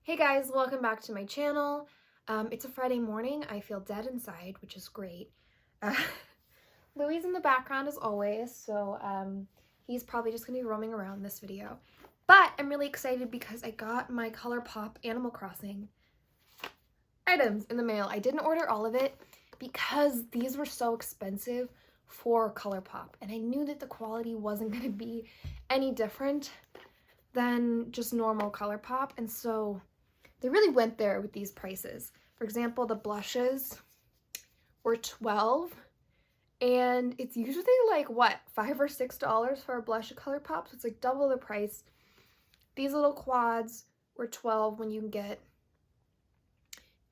Hey guys, welcome back to my channel. It's a Friday morning. I feel dead inside, which is great. Uh, Louis in the background as always, so he's probably just gonna be roaming around this video. But I'm really excited because I got my ColourPop Animal Crossing items in the mail. I didn't order all of it because these were so expensive for ColourPop, and I knew that the quality wasn't gonna be any different than just normal ColourPop, and so they really went there with these prices. For example, the blushes were $12, and it's usually like, what, $5 or $6 for a blush at ColourPop, so it's like double the price. These little quads were $12 when you can get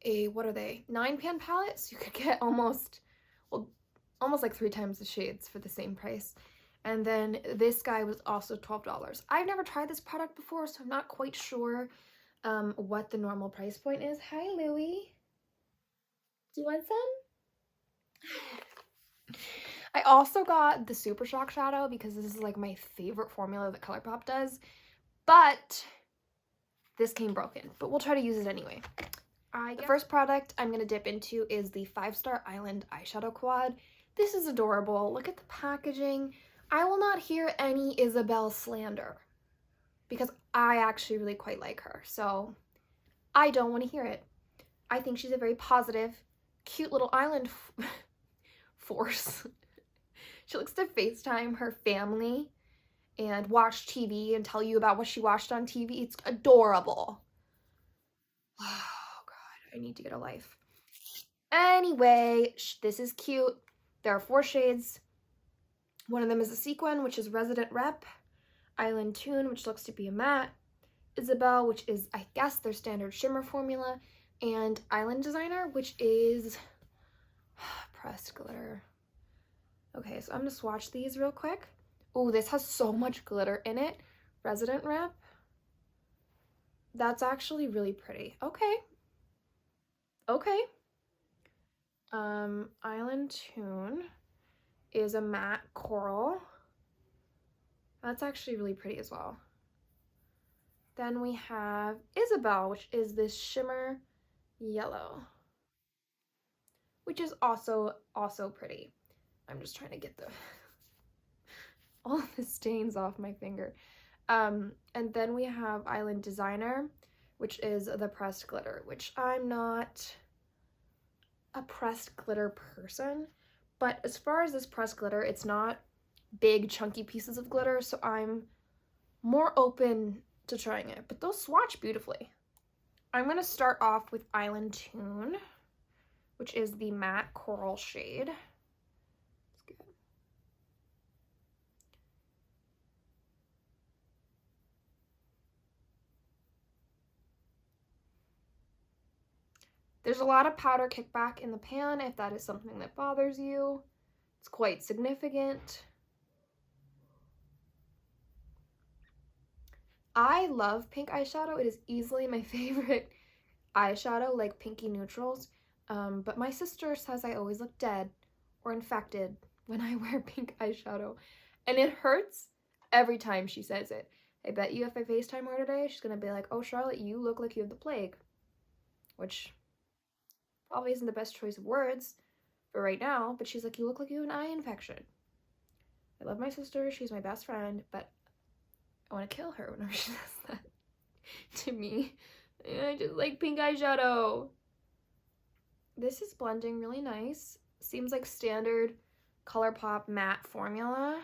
a, what are they, 9-pan palette, so you could get almost like 3 times the shades for the same price. And then this guy was also $12. I've never tried this product before, so I'm not quite sure what the normal price point is. Hi, Louie. Do you want some? I also got the Supershock shadow because this is like my favorite formula that ColourPop does, but this came broken, but we'll try to use it anyway. The first product I'm going to dip into is the 5 Star Island Eyeshadow Quad. This is adorable. Look at the packaging. I will not hear any Isabelle slander because I actually really quite like her, so I don't want to hear it. I think she's a very positive, cute little island force. She likes to FaceTime her family and watch TV and tell you about what she watched on TV. It's adorable. Oh god, I need to get a life. Anyway, this is cute. There are 4 shades. One of them is a sequin, which is Resident Rep, Island Tune, which looks to be a matte, Isabelle, which is, I guess, their standard shimmer formula, and Island Designer, which is pressed glitter. Okay, so I'm gonna swatch these real quick. Oh, this has so much glitter in it. Resident Rep. That's actually really pretty. Okay. Okay. Island Tune is a matte coral. That's actually really pretty as well. Then we have Isabelle, which is this shimmer yellow, which is also pretty. I'm just trying to get all the stains off my finger. And then we have Island Designer, which is the pressed glitter, which I'm not a pressed glitter person, but as far as this pressed glitter, it's not big chunky pieces of glitter, so I'm more open to trying it, but those swatch beautifully. I'm going to start off with Island Tune, which is the matte coral shade. Let's get... There's a lot of powder kickback in the pan if that is something that bothers you. It's quite significant. I love pink eyeshadow. It is easily my favorite eyeshadow, like pinky neutrals. But my sister says I always look dead or infected when I wear pink eyeshadow. And it hurts every time she says it. I bet you if I FaceTime her today, she's gonna be like, oh, Charlotte, you look like you have the plague. Which probably isn't the best choice of words for right now, but she's like, you look like you have an eye infection. I love my sister, she's my best friend, but I want to kill her whenever she says that to me. I just like pink eyeshadow. This is blending really nice. Seems like standard ColourPop matte formula.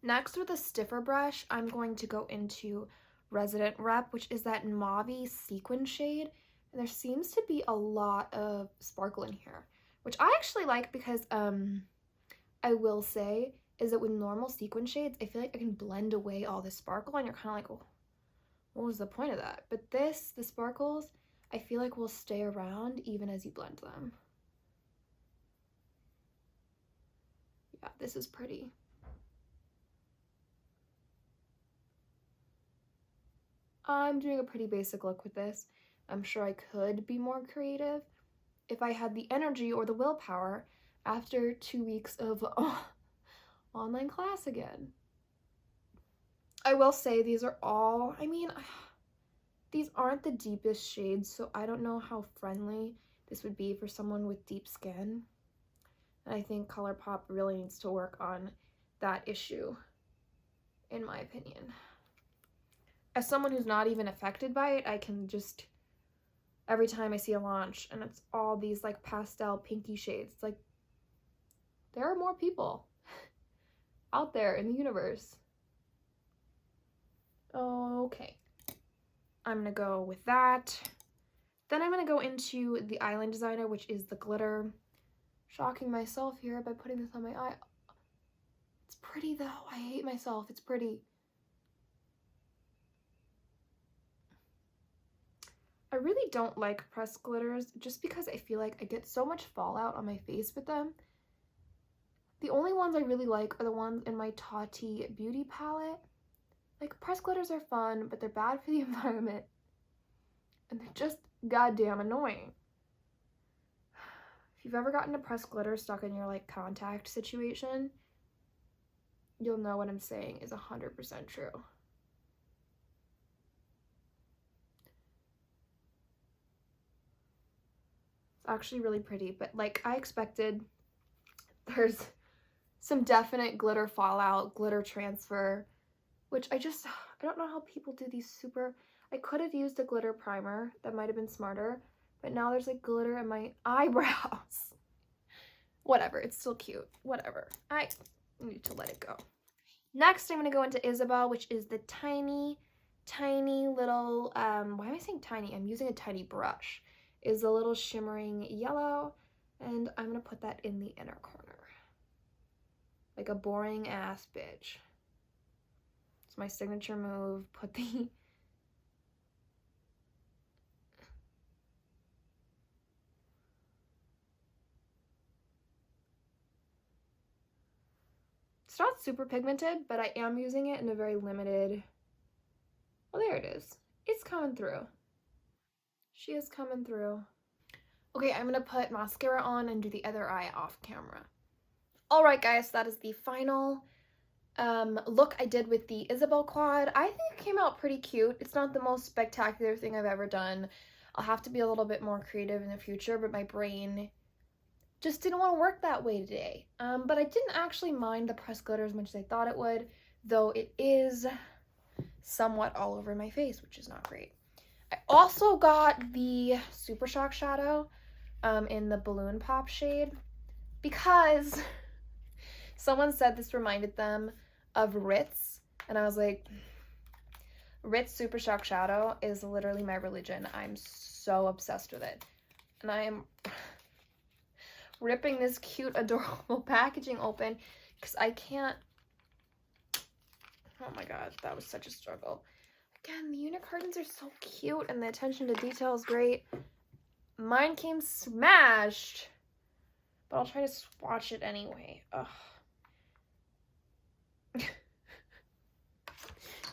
Next, with a stiffer brush, I'm going to go into Resident Rep, which is that mauve-y sequin shade. And there seems to be a lot of sparkle in here, which I actually like because I will say is that with normal sequin shades, I feel like I can blend away all the sparkle and you're kind of like, well, what was the point of that? But this, the sparkles, I feel like will stay around even as you blend them. Yeah, this is pretty. I'm doing a pretty basic look with this. I'm sure I could be more creative if I had the energy or the willpower after 2 weeks of online class again. I will say these are all, I mean, These aren't the deepest shades, so I don't know how friendly this would be for someone with deep skin. And I think ColourPop really needs to work on that issue, in my opinion. As someone who's not even affected by it, I can just, every time I see a launch and it's all these like pastel pinky shades, it's like, there are more people out there in the universe. Okay. I'm gonna go with that. Then I'm gonna go into the eyeliner designer, which is the glitter. Shocking myself here by putting this on my eye. It's pretty though. I hate myself. It's pretty. I really don't like pressed glitters just because I feel like I get so much fallout on my face with them. The only ones I really like are the ones in my Tati Beauty palette. Like, pressed glitters are fun, but they're bad for the environment. And they're just goddamn annoying. If you've ever gotten a pressed glitter stuck in your, like, contact situation, you'll know what I'm saying is 100% true. It's actually really pretty, but, like, I expected, there's some definite glitter fallout, glitter transfer, which I don't know how people do these super. I could have used a glitter primer. That might have been smarter. But now there's like glitter in my eyebrows. Whatever. It's still cute. Whatever. I need to let it go. Next, I'm going to go into Isabelle, which is the tiny little, why am I saying tiny? I'm using a tiny brush. Is a little shimmering yellow. And I'm going to put that in the inner corner. Like a boring ass bitch. It's my signature move. Put the it's not super pigmented, but I am using it in a very limited. Oh, there it is. It's coming through. She is coming through. Okay, I'm gonna put mascara on and do the other eye off camera. All right, guys, that is the final look I did with the Isabelle quad. I think it came out pretty cute. It's not the most spectacular thing I've ever done. I'll have to be a little bit more creative in the future, but my brain just didn't want to work that way today. But I didn't actually mind the pressed glitter as much as I thought it would, though it is somewhat all over my face, which is not great. I also got the Supershock shadow in the Balloon Pop shade because someone said this reminded them of Ritz, and I was like, Ritz Supershock shadow is literally my religion. I'm so obsessed with it. And I am ripping this cute, adorable packaging open because I can't. Oh my god, that was such a struggle. Again, the unicorns are so cute and the attention to detail is great. Mine came smashed, but I'll try to swatch it anyway. Ugh.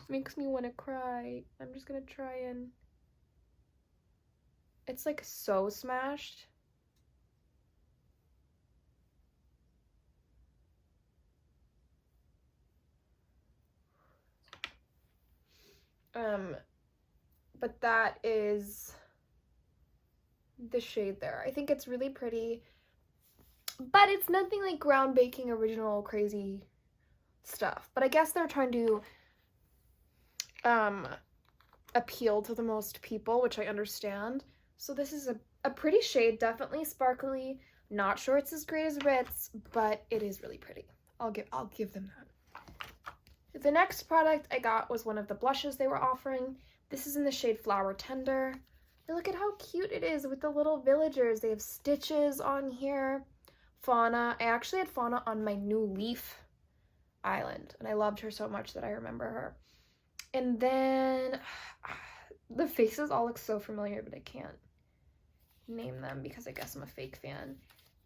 Makes me want to cry. I'm just gonna try and. It's like so smashed. But that is the shade there. I think it's really pretty, but it's nothing like groundbreaking, original, crazy stuff. But I guess they're trying to appeal to the most people, which I understand. So this is a pretty shade, definitely sparkly. Not sure it's as great as Ritz, but it is really pretty. I'll give them that. The next product I got was one of the blushes they were offering. This is in the shade Flower Tender. And look at how cute it is with the little villagers. They have stitches on here. Fauna. I actually had Fauna on my New Leaf island, and I loved her so much that I remember her. And then the faces all look so familiar, but I can't name them because I guess I'm a fake fan.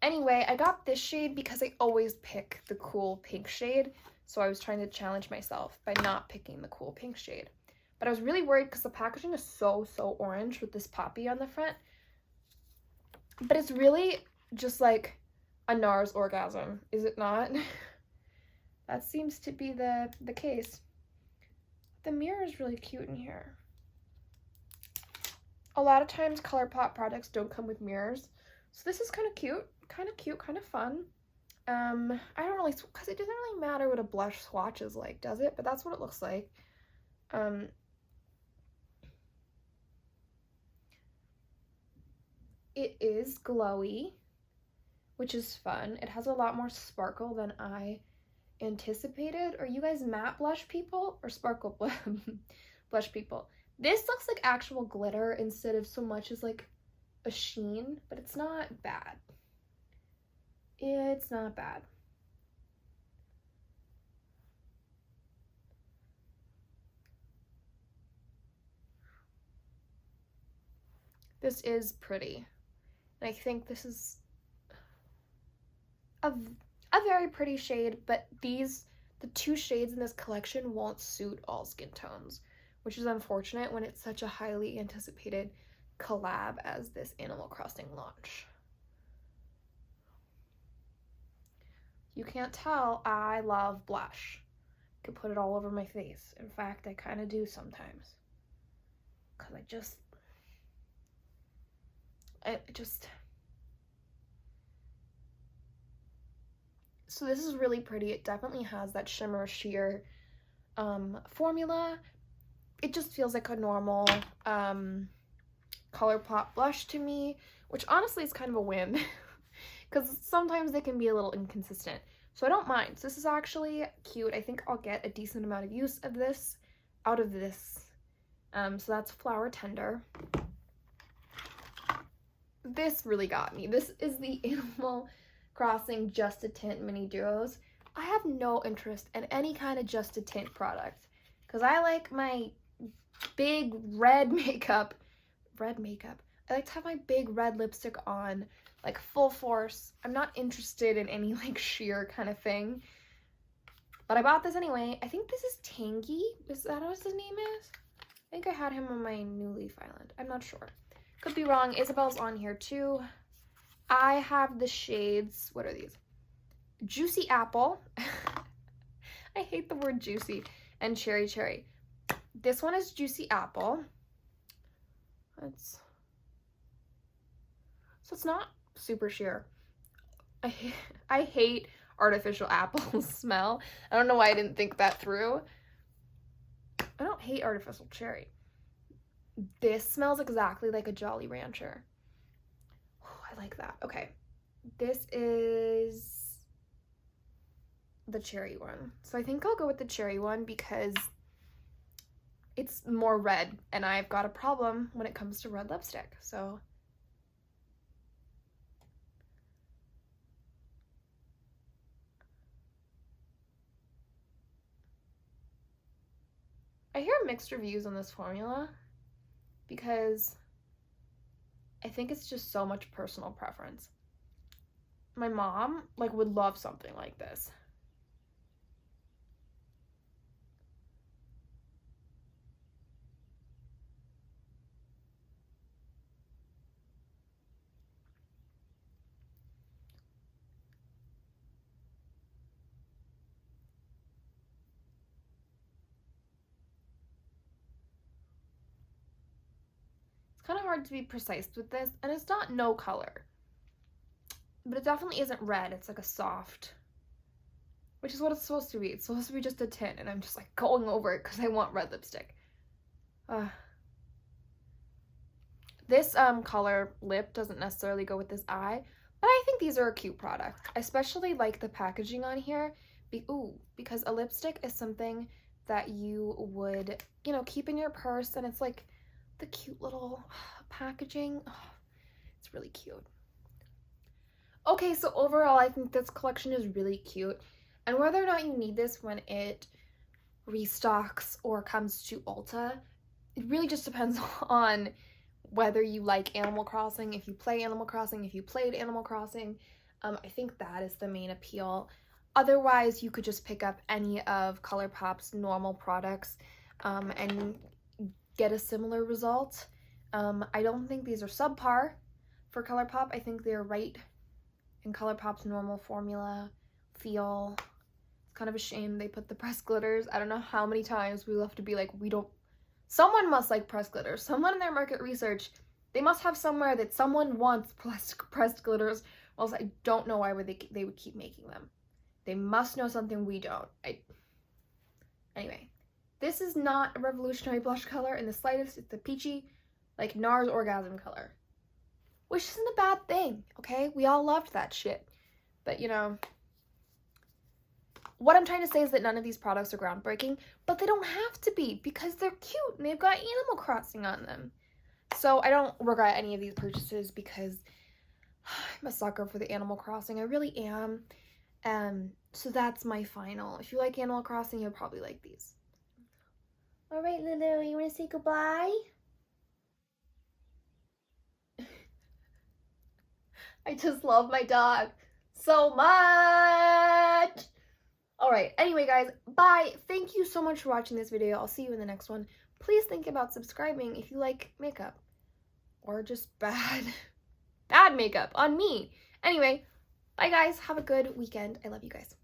Anyway, I got this shade because I always pick the cool pink shade, so I was trying to challenge myself by not picking the cool pink shade. But I was really worried because the packaging is so orange with this poppy on the front. But it's really just like a NARS orgasm, is it not? That seems to be the case. The mirror is really cute in here. a lot of times ColourPop products don't come with mirrors. So this is kind of cute, kind of fun. I don't really, because it doesn't really matter what a blush swatch is like, does it? But that's what it looks like. It is glowy, which is fun. It has a lot more sparkle than I anticipated. Are you guys matte blush people or sparkle blush people? This looks like actual glitter instead of so much as like a sheen, but it's not bad. It's not bad. This is pretty. And I think this is a very pretty shade, but the two shades in this collection won't suit all skin tones, which is unfortunate when it's such a highly anticipated collab as this Animal Crossing launch. You can't tell, I love blush. I could put it all over my face. In fact, I kind of do sometimes. Because I just so this is really pretty. It definitely has that shimmer sheer formula. It just feels like a normal ColourPop blush to me, which honestly is kind of a win because sometimes they can be a little inconsistent. So I don't mind. So this is actually cute. I think I'll get a decent amount of use of this out of this. So that's Flower Tender. This really got me. This is the Animal Crossing Just a Tint Mini Duos. I have no interest in any kind of Just a Tint product because I like my big red makeup. I like to have my big red lipstick on, like full force. I'm not interested in any like sheer kind of thing. But I bought this anyway. I think this is Tangy. Is that what his name is? I think I had him on my New Leaf Island. I'm not sure. Could be wrong. Isabelle's on here too. I have the shades, what are these? Juicy Apple. I hate the word juicy. And Cherry Cherry. This one is Juicy Apple. So it's not super sheer. I hate artificial apple smell. I don't know why I didn't think that through. I don't hate artificial cherry. This smells exactly like a Jolly Rancher. Oh, I like that. Okay. This is the cherry one. So I think I'll go with the cherry one because it's more red and I've got a problem when it comes to red lipstick. So I hear mixed reviews on this formula because I think it's just so much personal preference. My mom would love something like this. Kind of hard to be precise with this, and it's not no color, but it definitely isn't red. It's like a soft, which is what it's supposed to be. It's supposed to be just a tint, and I'm just like going over it because I want red lipstick. This color lip doesn't necessarily go with this eye, but I think these are a cute product. I especially like the packaging on here because a lipstick is something that you would, keep in your purse, and it's like the cute little packaging. Oh, it's really cute. Okay, so overall, I think this collection is really cute. And whether or not you need this when it restocks or comes to Ulta, it really just depends on whether you like Animal Crossing, if you play Animal Crossing, if you played Animal Crossing. I think that is the main appeal. Otherwise, you could just pick up any of ColourPop's normal products and get a similar result. I don't think these are subpar for ColourPop. I think they're right in ColourPop's normal formula feel. It's kind of a shame they put the pressed glitters. I don't know how many times we will have to be like, someone must like pressed glitters. Someone in their market research They must have somewhere that someone wants pressed glitters, or else I don't know why they would keep making them. They must know something we don't. Anyway, this is not a revolutionary blush color in the slightest. It's a peachy, like NARS Orgasm color. Which isn't a bad thing, okay? We all loved that shit. But, you know, what I'm trying to say is that none of these products are groundbreaking, but they don't have to be because they're cute and they've got Animal Crossing on them. So I don't regret any of these purchases because I'm a sucker for the Animal Crossing. I really am. So that's my final. If you like Animal Crossing, you'll probably like these. All right, Lulu, you want to say goodbye? I just love my dog so much. All right, anyway, guys, bye. Thank you so much for watching this video. I'll see you in the next one. Please think about subscribing if you like makeup or just bad makeup on me. Anyway, bye, guys. Have a good weekend. I love you guys.